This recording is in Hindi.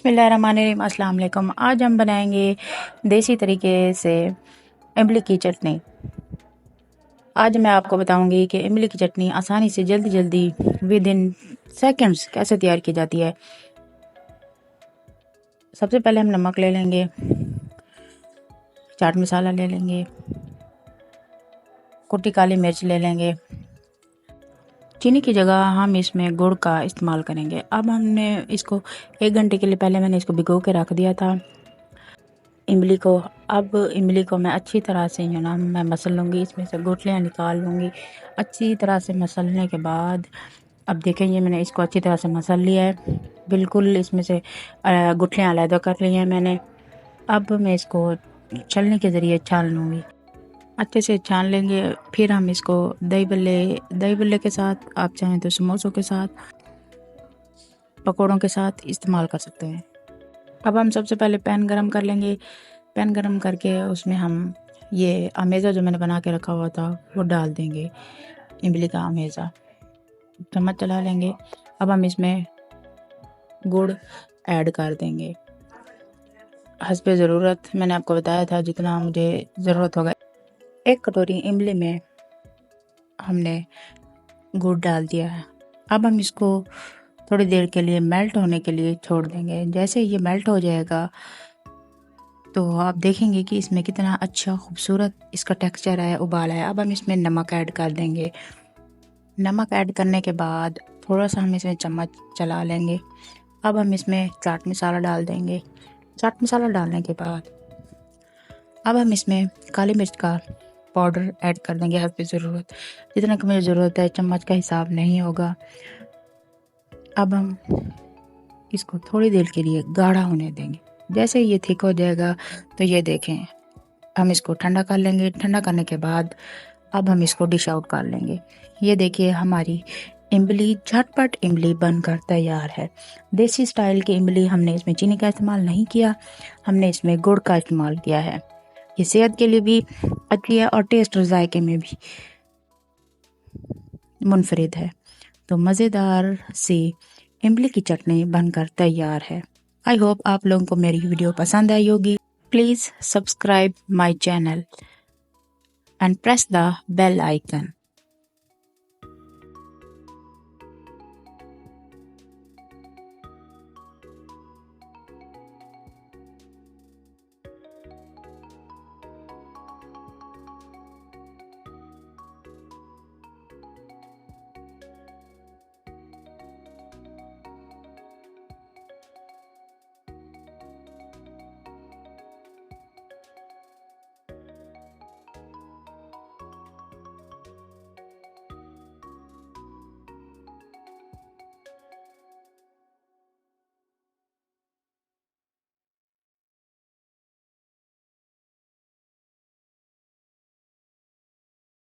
बिस्मिल्लाहिर्रहमानिर्रहीम। अस्सलाम वालेकुम। आज हम बनाएंगे देसी तरीके से इमली की चटनी। आज मैं आपको बताऊंगी कि इमली की चटनी आसानी से जल्दी जल्दी विद इन सेकंड्स कैसे तैयार की जाती है। सबसे पहले हम नमक ले लेंगे, चाट मसाला ले लेंगे, कुटी काली मिर्च ले लेंगे। चीनी की जगह हम इसमें गुड़ का इस्तेमाल करेंगे। अब हमने इसको 1 घंटे के लिए पहले मैंने इसको भिगो के रख दिया था इमली को। अब इमली को मैं अच्छी तरह से मैं मसल लूँगी, इसमें से गुठलियाँ निकाल लूँगी अच्छी तरह से। मसलने के बाद अब देखें, ये मैंने इसको अच्छी तरह से मसल लिया है, बिल्कुल इसमें से गुठलियाँ अलग कर ली हैं मैंने। अब मैं इसको छलनी के ज़रिए छान लूँगी, अच्छे से छान लेंगे। फिर हम इसको दही बल्ले के साथ, आप चाहें तो समोसों के साथ, पकौड़ों के साथ इस्तेमाल कर सकते हैं। अब हम सबसे पहले पैन गरम कर लेंगे। पैन गरम करके उसमें हम ये अमेज़ा जो मैंने बना के रखा हुआ था वो डाल देंगे, इमली का अमेज़ा। चम्मच चला लेंगे। अब हम इसमें गुड़ ऐड कर देंगे हस्बे ज़रूरत। मैंने आपको बताया था जितना मुझे ज़रूरत होगा। 1 कटोरी इमली में हमने गुड़ डाल दिया है। अब हम इसको थोड़ी देर के लिए मेल्ट होने के लिए छोड़ देंगे। जैसे ये मेल्ट हो जाएगा तो आप देखेंगे कि इसमें कितना अच्छा खूबसूरत इसका टेक्सचर है, उबाल है। अब हम इसमें नमक ऐड कर देंगे। नमक ऐड करने के बाद थोड़ा सा हम इसमें चम्मच चला लेंगे। अब हम इसमें चाट मसाला डाल देंगे। चाट मसाला डालने के बाद अब हम इसमें काली मिर्च का पाउडर ऐड कर देंगे हस्बे ज़रूरत, जितना कि मुझे ज़रूरत है, चम्मच का हिसाब नहीं होगा। अब हम इसको थोड़ी देर के लिए गाढ़ा होने देंगे। जैसे ये थिक हो जाएगा तो ये देखें, हम इसको ठंडा कर लेंगे। ठंडा करने के बाद अब हम इसको डिश आउट कर लेंगे। ये देखिए, हमारी इमली, झटपट इमली बनकर तैयार है। देसी स्टाइल की इमली, हमने इसमें चीनी का इस्तेमाल नहीं किया, हमने इसमें गुड़ का इस्तेमाल किया है। ये सेहत के लिए भी अच्छी है और टेस्ट और जायके में भी मुनफरिद है। तो मज़ेदार सी इमली की चटनी बनकर तैयार है। आई होप आप लोगों को मेरी वीडियो पसंद आई होगी। Please subscribe my channel and press the bell icon.